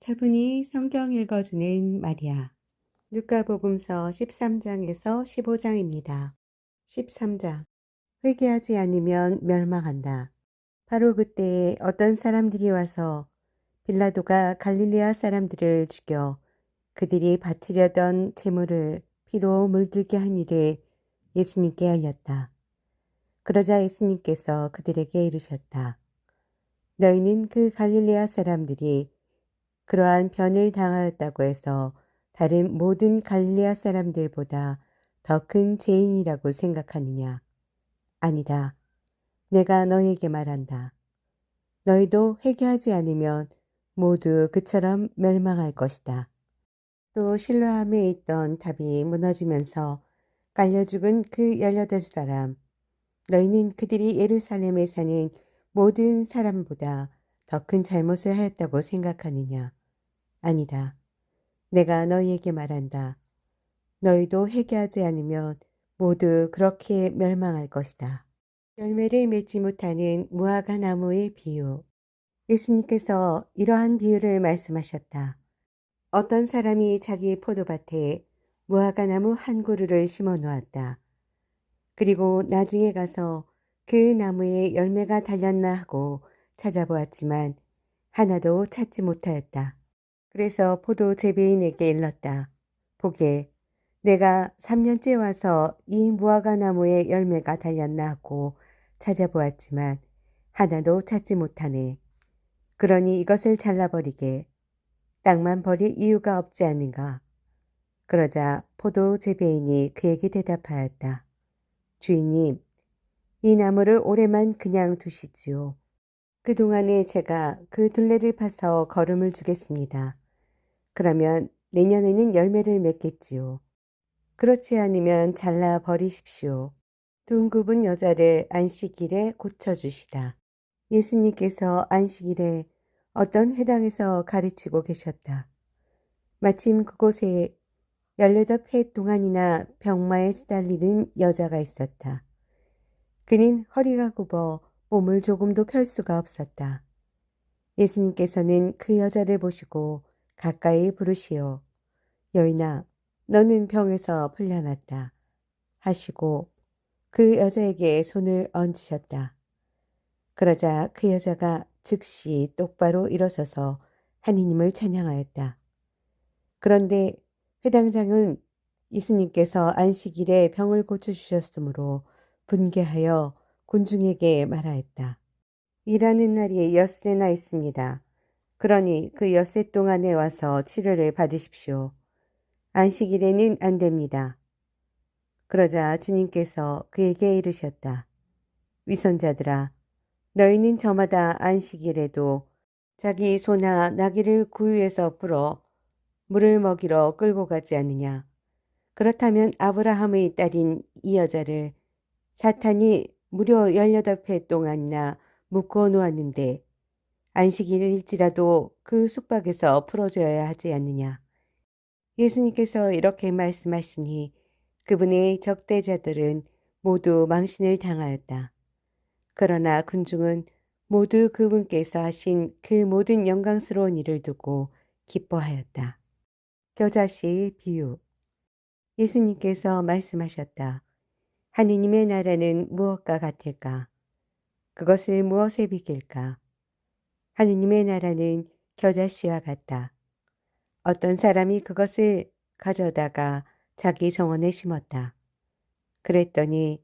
차분히 성경 읽어주는 마리아. 루카복음서 13장에서 15장입니다. 13장. 회개하지 않으면 멸망한다. 바로 그때에 어떤 사람들이 와서 빌라도가 갈릴레아 사람들을 죽여 그들이 바치려던 제물을 피로 물들게 한 일을 예수님께 알렸다. 그러자 예수님께서 그들에게 이르셨다. 너희는 그 갈릴레아 사람들이 그러한 변을 당하였다고 해서 다른 모든 갈릴레아 사람들보다 더 큰 죄인이라고 생각하느냐? 아니다. 내가 너희에게 말한다. 너희도 회개하지 않으면 모두 그처럼 멸망할 것이다. 또 실로암에 있던 탑이 무너지면서 깔려 죽은 그 18사람. 너희는 그들이 예루살렘에 사는 모든 사람보다 더 큰 잘못을 하였다고 생각하느냐? 아니다. 내가 너희에게 말한다. 너희도 회개하지 않으면 모두 그렇게 멸망할 것이다. 열매를 맺지 못하는 무화과 나무의 비유. 예수님께서 이러한 비유를 말씀하셨다. 어떤 사람이 자기 포도밭에 무화과 나무 한 그루를 심어 놓았다. 그리고 나중에 가서 그 나무에 열매가 달렸나 하고 찾아보았지만 하나도 찾지 못하였다. 그래서 포도 재배인에게 일렀다. 보게, 내가 3년째 와서 이 무화과 나무에 열매가 달렸나 하고 찾아보았지만 하나도 찾지 못하네. 그러니 이것을 잘라버리게. 땅만 버릴 이유가 없지 않는가. 그러자 포도 재배인이 그에게 대답하였다. 주인님, 이 나무를 올해만 그냥 두시지요. 그동안에 제가 그 둘레를 파서 거름을 주겠습니다. 그러면 내년에는 열매를 맺겠지요. 그렇지 않으면 잘라 버리십시오. 둥굽은 여자를 안식일에 고쳐주시다. 예수님께서 안식일에 어떤 회당에서 가르치고 계셨다. 마침 그곳에 18해 동안이나 병마에 시달리는 여자가 있었다. 그는 허리가 굽어 몸을 조금도 펼 수가 없었다. 예수님께서는 그 여자를 보시고 가까이 부르시어 여인아, 너는 병에서 풀려났다 하시고 그 여자에게 손을 얹으셨다. 그러자 그 여자가 즉시 똑바로 일어서서 하느님을 찬양하였다. 그런데 회당장은 예수님께서 안식일에 병을 고쳐주셨으므로 분개하여 군중에게 말하였다. 일하는 날이 엿새나 있습니다. 그러니 그 엿새 동안에 와서 치료를 받으십시오. 안식일에는 안 됩니다. 그러자 주님께서 그에게 이르셨다. 위선자들아, 너희는 저마다 안식일에도 자기 소나 나귀를 구유에서 풀어 물을 먹이러 끌고 가지 않느냐. 그렇다면 아브라함의 딸인 이 여자를 사탄이 무려 18해 동안이나 묶어 놓았는데 안식일일지라도 그 숙박에서 풀어줘야 하지 않느냐. 예수님께서 이렇게 말씀하시니 그분의 적대자들은 모두 망신을 당하였다. 그러나 군중은 모두 그분께서 하신 그 모든 영광스러운 일을 두고 기뻐하였다. 겨자씨 비유. 예수님께서 말씀하셨다. 하느님의 나라는 무엇과 같을까? 그것을 무엇에 비길까? 하느님의 나라는 겨자씨와 같다. 어떤 사람이 그것을 가져다가 자기 정원에 심었다. 그랬더니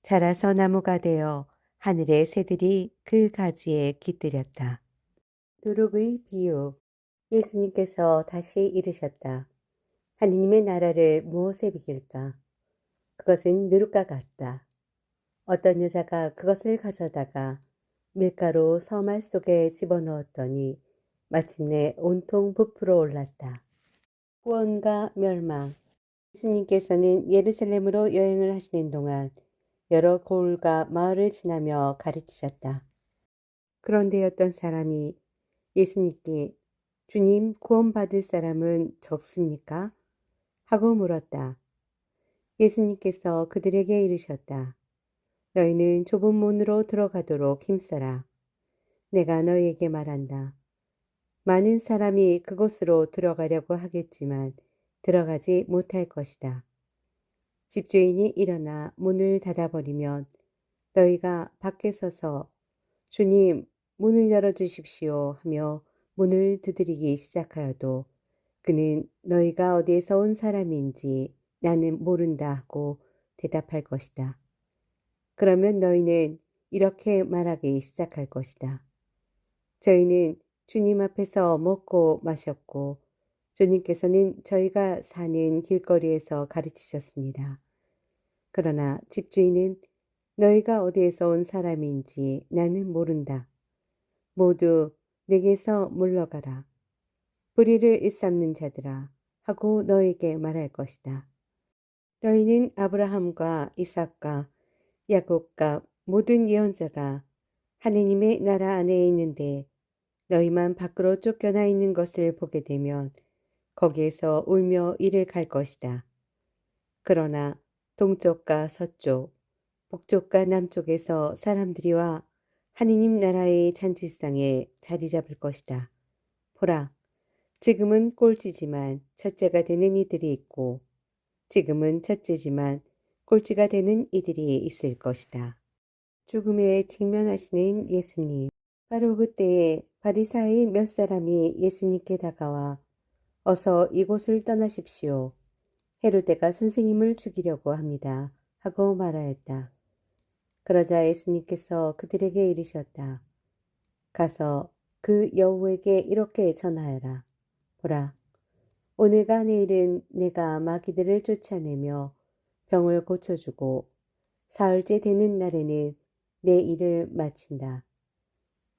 자라서 나무가 되어 하늘의 새들이 그 가지에 깃들였다. 두룩의 비유. 예수님께서 다시 이르셨다. 하느님의 나라를 무엇에 비길까? 그것은 누룩과 같다. 어떤 여자가 그것을 가져다가 밀가루 서말 속에 집어넣었더니 마침내 온통 부풀어 올랐다. 구원과 멸망. 예수님께서는 예루살렘으로 여행을 하시는 동안 여러 고을과 마을을 지나며 가르치셨다. 그런데 어떤 사람이 예수님께 주님 구원받을 사람은 적습니까? 하고 물었다. 예수님께서 그들에게 이르셨다. 너희는 좁은 문으로 들어가도록 힘써라. 내가 너희에게 말한다. 많은 사람이 그곳으로 들어가려고 하겠지만 들어가지 못할 것이다. 집주인이 일어나 문을 닫아버리면 너희가 밖에 서서 주님, 문을 열어주십시오 하며 문을 두드리기 시작하여도 그는 너희가 어디에서 온 사람인지 나는 모른다 하고 대답할 것이다. 그러면 너희는 이렇게 말하기 시작할 것이다. 저희는 주님 앞에서 먹고 마셨고 주님께서는 저희가 사는 길거리에서 가르치셨습니다. 그러나 집주인은 너희가 어디에서 온 사람인지 나는 모른다. 모두 내게서 물러가라. 뿌리를 일삼는 자들아 하고 너에게 말할 것이다. 너희는 아브라함과 이삭과 야곱과 모든 예언자가 하느님의 나라 안에 있는데 너희만 밖으로 쫓겨나 있는 것을 보게 되면 거기에서 울며 이를 갈 것이다. 그러나 동쪽과 서쪽, 북쪽과 남쪽에서 사람들이 와 하느님 나라의 잔치상에 자리 잡을 것이다. 보라, 지금은 꼴찌지만 첫째가 되는 이들이 있고 지금은 첫째지만 꼴찌가 되는 이들이 있을 것이다. 죽음에 직면하시는 예수님. 바로 그때에 바리사의 몇 사람이 예수님께 다가와 어서 이곳을 떠나십시오. 헤로데가 선생님을 죽이려고 합니다. 하고 말하였다. 그러자 예수님께서 그들에게 이르셨다. 가서 그 여우에게 이렇게 전하여라. 보라, 오늘과 내일은 내가 마귀들을 쫓아내며 병을 고쳐주고 사흘째 되는 날에는 내 일을 마친다.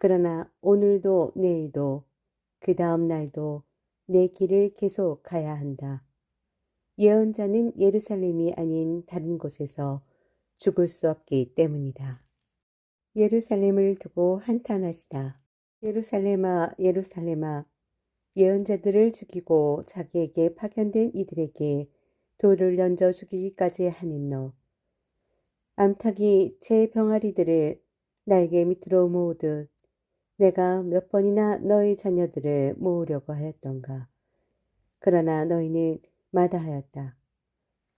그러나 오늘도 내일도 그 다음 날도 내 길을 계속 가야 한다. 예언자는 예루살렘이 아닌 다른 곳에서 죽을 수 없기 때문이다. 예루살렘을 두고 한탄하시다. 예루살렘아, 예루살렘아, 예언자들을 죽이고 자기에게 파견된 이들에게 돌을 던져 죽이기까지 하는 너. 암탉이 제 병아리들을 날개 밑으로 모으듯 내가 몇 번이나 너희 자녀들을 모으려고 하였던가. 그러나 너희는 마다하였다.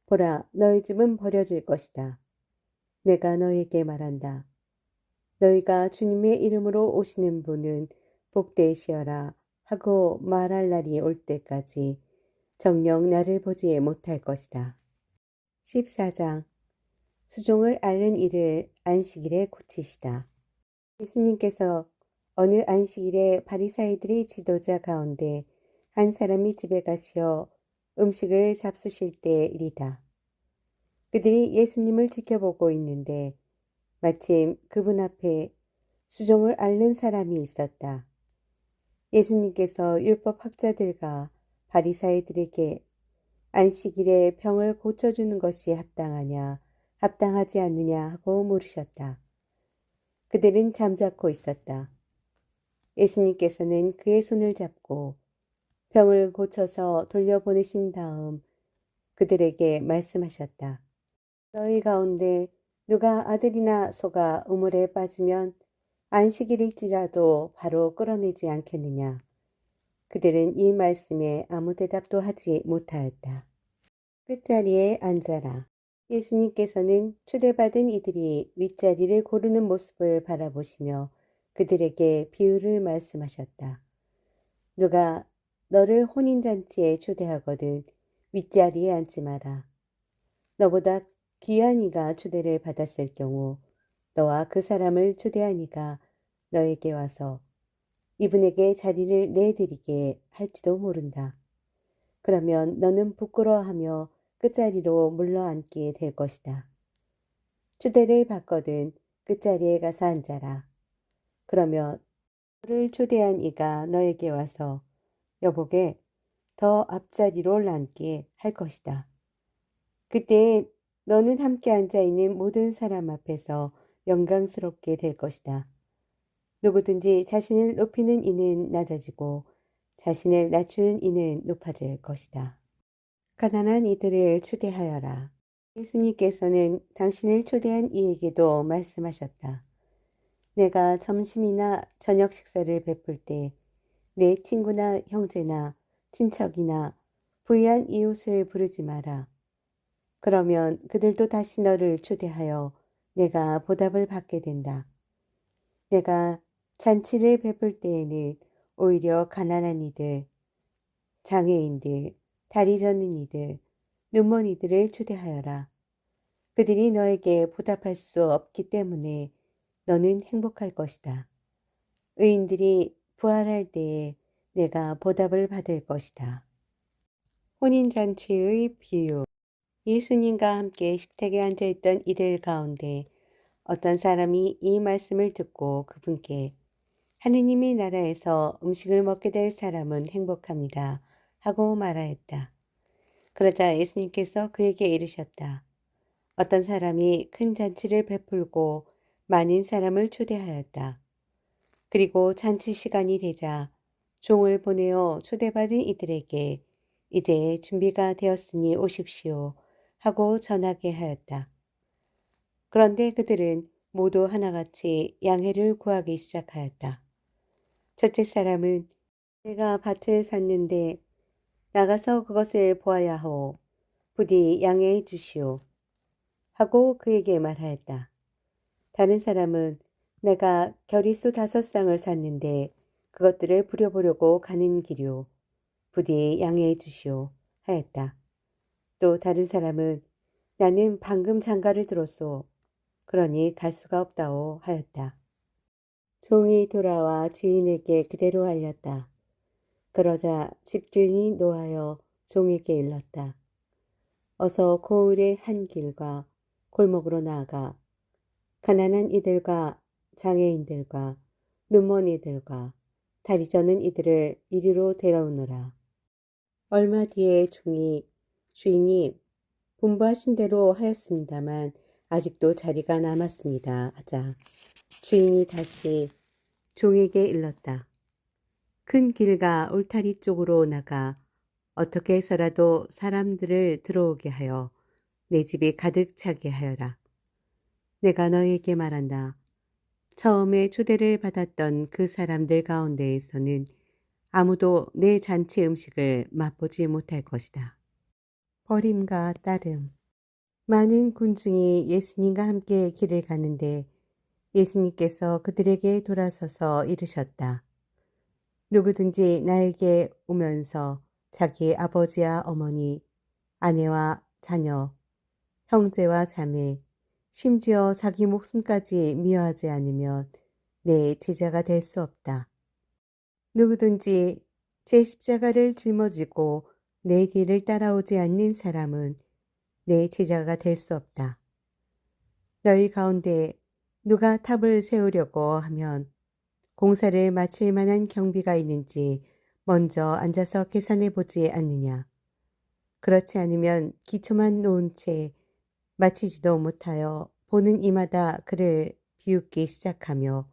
보라, 너희 집은 버려질 것이다. 내가 너희에게 말한다. 너희가 주님의 이름으로 오시는 분은 복되시어라 하고 말할 날이 올 때까지 정녕 나를 보지 못할 것이다. 14장. 수종을 앓는 이를 안식일에 고치시다. 예수님께서 어느 안식일에 바리사이들의 지도자 가운데 한 사람이 집에 가시어 음식을 잡수실 때 일이다. 그들이 예수님을 지켜보고 있는데 마침 그분 앞에 수종을 앓는 사람이 있었다. 예수님께서 율법학자들과 바리사이들에게 안식일에 병을 고쳐주는 것이 합당하냐, 합당하지 않느냐 하고 물으셨다. 그들은 잠자코 있었다. 예수님께서는 그의 손을 잡고 병을 고쳐서 돌려보내신 다음 그들에게 말씀하셨다. 너희 가운데 누가 아들이나 소가 우물에 빠지면 안식일일지라도 바로 끌어내지 않겠느냐. 그들은 이 말씀에 아무 대답도 하지 못하였다. 끝자리에 앉아라. 예수님께서는 초대받은 이들이 윗자리를 고르는 모습을 바라보시며 그들에게 비유를 말씀하셨다. 누가 너를 혼인잔치에 초대하거든 윗자리에 앉지 마라. 너보다 귀한 이가 초대를 받았을 경우 너와 그 사람을 초대한 이가 너에게 와서 이분에게 자리를 내드리게 할지도 모른다. 그러면 너는 부끄러워하며 끝자리로 물러앉게 될 것이다. 초대를 받거든 끝자리에 가서 앉아라. 그러면 너를 초대한 이가 너에게 와서 여보게 더 앞자리로 앉게 할 것이다. 그때 너는 함께 앉아있는 모든 사람 앞에서 영광스럽게 될 것이다. 누구든지 자신을 높이는 이는 낮아지고 자신을 낮추는 이는 높아질 것이다. 가난한 이들을 초대하여라. 예수님께서는 당신을 초대한 이에게도 말씀하셨다. 내가 점심이나 저녁 식사를 베풀 때 내 친구나 형제나 친척이나 부유한 이웃을 부르지 마라. 그러면 그들도 다시 너를 초대하여 내가 보답을 받게 된다. 내가 잔치를 베풀 때에는 오히려 가난한 이들, 장애인들, 다리 저는 이들, 눈먼 이들을 초대하여라. 그들이 너에게 보답할 수 없기 때문에 너는 행복할 것이다. 의인들이 부활할 때에 내가 보답을 받을 것이다. 혼인잔치의 비유. 예수님과 함께 식탁에 앉아있던 이들 가운데 어떤 사람이 이 말씀을 듣고 그분께 하느님의 나라에서 음식을 먹게 될 사람은 행복합니다 하고 말하였다. 그러자 예수님께서 그에게 이르셨다. 어떤 사람이 큰 잔치를 베풀고 많은 사람을 초대하였다. 그리고 잔치 시간이 되자 종을 보내어 초대받은 이들에게 이제 준비가 되었으니 오십시오 하고 전하게 하였다. 그런데 그들은 모두 하나같이 양해를 구하기 시작하였다. 첫째 사람은 내가 밭을 샀는데 나가서 그것을 보아야 하오. 부디 양해해 주시오. 하고 그에게 말하였다. 다른 사람은 내가 겨리수 5쌍을 샀는데 그것들을 부려보려고 가는 길이오. 부디 양해해 주시오. 하였다. 또 다른 사람은 나는 방금 장가를 들었소. 그러니 갈 수가 없다오. 하였다. 종이 돌아와 주인에게 그대로 알렸다. 그러자 집주인이 노하여 종에게 일렀다. 어서 고을의 한 길과 골목으로 나아가 가난한 이들과 장애인들과 눈먼 이들과 다리 저는 이들을 이리로 데려오너라. 얼마 뒤에 종이 주인이 분부하신 대로 하였습니다만 아직도 자리가 남았습니다 하자 주인이 다시 종에게 일렀다. 큰 길과 울타리 쪽으로 나가 어떻게 해서라도 사람들을 들어오게 하여 내 집이 가득 차게 하여라. 내가 너에게 말한다. 처음에 초대를 받았던 그 사람들 가운데에서는 아무도 내 잔치 음식을 맛보지 못할 것이다. 버림과 따름. 많은 군중이 예수님과 함께 길을 가는데 예수님께서 그들에게 돌아서서 이르셨다. 누구든지 나에게 오면서 자기 아버지와 어머니, 아내와 자녀, 형제와 자매, 심지어 자기 목숨까지 미워하지 않으면 내 제자가 될 수 없다. 누구든지 제 십자가를 짊어지고 내 뒤를 따라오지 않는 사람은 내 제자가 될 수 없다. 너희 가운데 누가 탑을 세우려고 하면 공사를 마칠 만한 경비가 있는지 먼저 앉아서 계산해 보지 않느냐. 그렇지 않으면 기초만 놓은 채 마치지도 못하여 보는 이마다 그를 비웃기 시작하며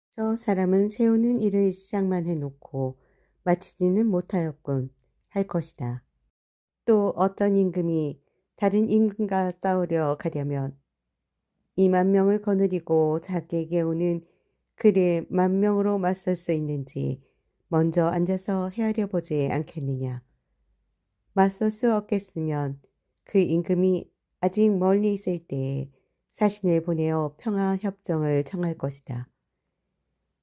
저 사람은 세우는 일을 시작만 해놓고 마치지는 못하였군 할 것이다. 또 어떤 임금이 다른 임금과 싸우려 가려면 2만 명을 거느리고 자기에게 오는 그를 1만 명으로 맞설 수 있는지 먼저 앉아서 헤아려 보지 않겠느냐. 맞설 수 없겠으면 그 임금이 아직 멀리 있을 때에 사신을 보내어 평화협정을 청할 것이다.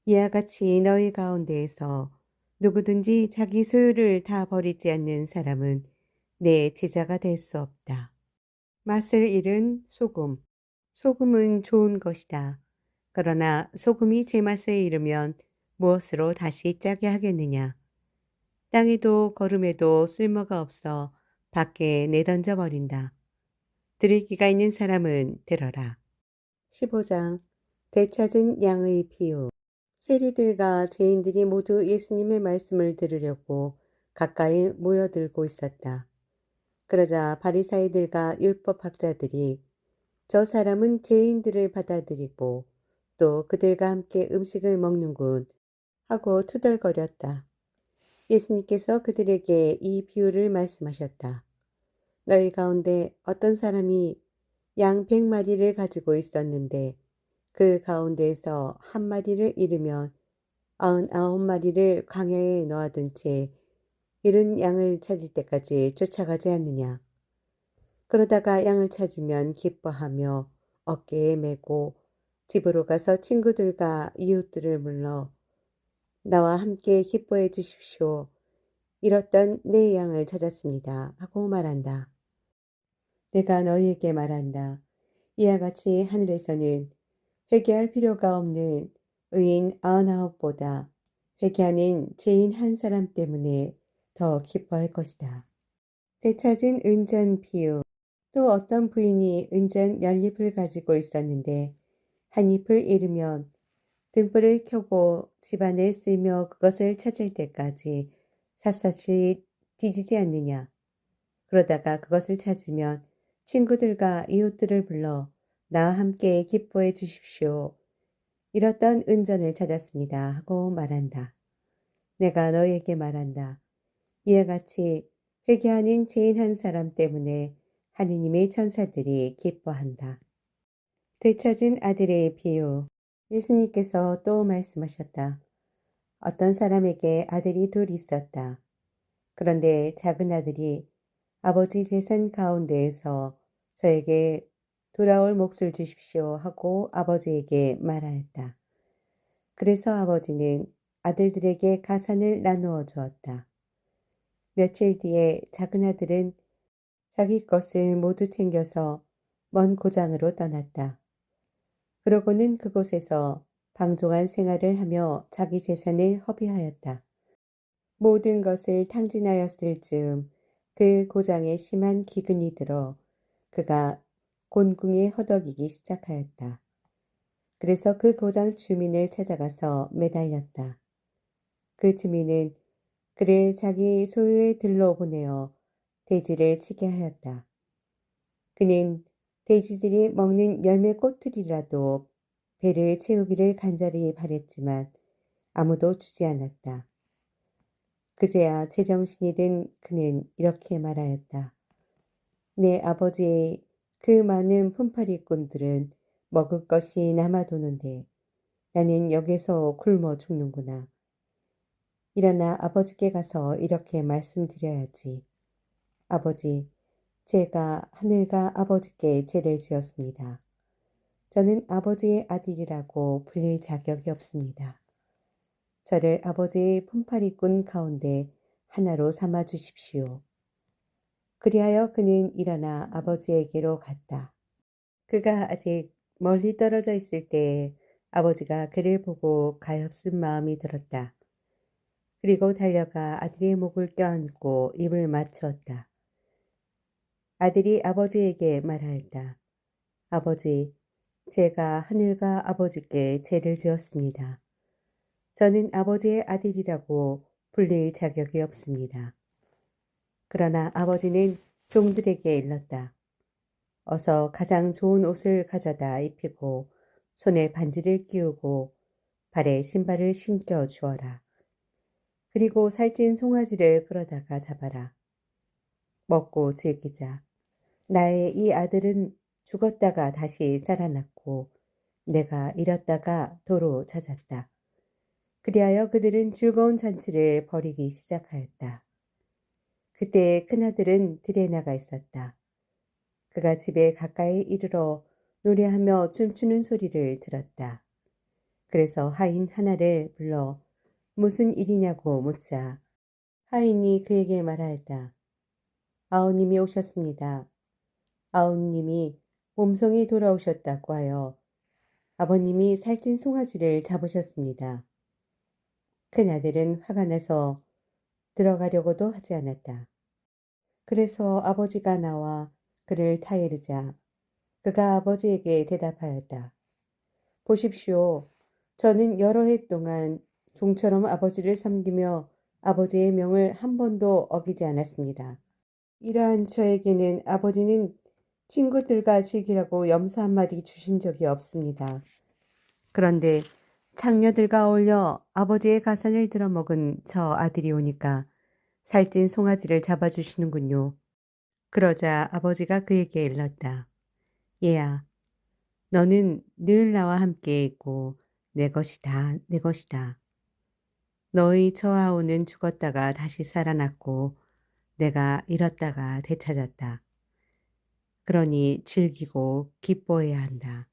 이와 같이 너희 가운데에서 누구든지 자기 소유를 다 버리지 않는 사람은 내 제자가 될 수 없다. 맛을 잃은 소금. 소금은 좋은 것이다. 그러나 소금이 제맛을 잃으면 무엇으로 다시 짜게 하겠느냐. 땅에도 거름에도 쓸모가 없어 밖에 내던져 버린다. 들을 귀가 있는 사람은 들어라. 15장 되찾은 양의 비유. 세리들과 죄인들이 모두 예수님의 말씀을 들으려고 가까이 모여들고 있었다. 그러자 바리사이들과 율법학자들이 저 사람은 죄인들을 받아들이고 또 그들과 함께 음식을 먹는군 하고 투덜거렸다. 예수님께서 그들에게 이 비유를 말씀하셨다. 너희 가운데 어떤 사람이 양 100마리를 가지고 있었는데 그 가운데에서 한 마리를 잃으면 99마리를 광야에 놓아둔 채 잃은 양을 찾을 때까지 쫓아가지 않느냐. 그러다가 양을 찾으면 기뻐하며 어깨에 메고 집으로 가서 친구들과 이웃들을 불러 나와 함께 기뻐해 주십시오. 잃었던 내 양을 찾았습니다. 하고 말한다. 내가 너희에게 말한다. 이와 같이 하늘에서는 회개할 필요가 없는 의인 99보다 회개하는 죄인 한 사람 때문에 더 기뻐할 것이다. 되찾은 은전 비유. 또 어떤 부인이 은전 연잎을 가지고 있었는데 한 잎을 잃으면 등불을 켜고 집안에 쓰며 그것을 찾을 때까지 샅샅이 뒤지지 않느냐. 그러다가 그것을 찾으면 친구들과 이웃들을 불러 나와 함께 기뻐해 주십시오. 잃었던 은전을 찾았습니다. 하고 말한다. 내가 너희에게 말한다. 이와 같이 회개하는 죄인 한 사람 때문에 하느님의 천사들이 기뻐한다. 되찾은 아들의 비유. 예수님께서 또 말씀하셨다. 어떤 사람에게 아들이 둘 있었다. 그런데 작은 아들이 아버지 재산 가운데에서 저에게 돌아올 몫을 주십시오 하고 아버지에게 말하였다. 그래서 아버지는 아들들에게 가산을 나누어 주었다. 며칠 뒤에 작은 아들은 자기 것을 모두 챙겨서 먼 고장으로 떠났다. 그러고는 그곳에서 방종한 생활을 하며 자기 재산을 허비하였다. 모든 것을 탕진하였을 즈음 그 고장에 심한 기근이 들어 그가 곤궁에 허덕이기 시작하였다. 그래서 그 고장 주민을 찾아가서 매달렸다. 그 주민은 그를 자기 소유의 들로 보내어 돼지를 치게 하였다. 그는 돼지들이 먹는 열매 꼬투리라도 배를 채우기를 간절히 바랬지만 아무도 주지 않았다. 그제야 제정신이 든 그는 이렇게 말하였다. 내 아버지의 그 많은 품팔이꾼들은 먹을 것이 남아도는데 나는 여기서 굶어 죽는구나. 일어나 아버지께 가서 이렇게 말씀드려야지. 아버지, 제가 하늘과 아버지께 죄를 지었습니다. 저는 아버지의 아들이라고 불릴 자격이 없습니다. 저를 아버지의 품팔이꾼 가운데 하나로 삼아 주십시오. 그리하여 그는 일어나 아버지에게로 갔다. 그가 아직 멀리 떨어져 있을 때에 아버지가 그를 보고 가엾은 마음이 들었다. 그리고 달려가 아들의 목을 껴안고 입을 맞추었다. 아들이 아버지에게 말하였다. 아버지, 제가 하늘과 아버지께 죄를 지었습니다. 저는 아버지의 아들이라고 불릴 자격이 없습니다. 그러나 아버지는 종들에게 일렀다. 어서 가장 좋은 옷을 가져다 입히고 손에 반지를 끼우고 발에 신발을 신겨 주어라. 그리고 살찐 송아지를 끌어다가 잡아라. 먹고 즐기자. 나의 이 아들은 죽었다가 다시 살아났고 내가 잃었다가 도로 찾았다. 그리하여 그들은 즐거운 잔치를 벌이기 시작하였다. 그때 큰아들은 들에 나가 있었다. 그가 집에 가까이 이르러 노래하며 춤추는 소리를 들었다. 그래서 하인 하나를 불러 무슨 일이냐고 묻자 하인이 그에게 말하였다. 아우님이 오셨습니다. 아우님이 몸성이 돌아오셨다고 하여 아버님이 살찐 송아지를 잡으셨습니다. 큰아들은 화가 나서 들어가려고도 하지 않았다. 그래서 아버지가 나와 그를 타이르자 그가 아버지에게 대답하였다. 보십시오. 저는 여러 해 동안 종처럼 아버지를 섬기며 아버지의 명을 한 번도 어기지 않았습니다. 이러한 저에게는 아버지는 친구들과 즐기라고 염소 한 마리 주신 적이 없습니다. 그런데 창녀들과 어울려 아버지의 가산을 들어먹은 저 아들이 오니까 살찐 송아지를 잡아주시는군요. 그러자 아버지가 그에게 일렀다. 얘야, 너는 늘 나와 함께 있고 내 것이다, 내 것이다. 너의 저하오는 죽었다가 다시 살아났고 내가 잃었다가 되찾았다. 그러니 즐기고 기뻐해야 한다.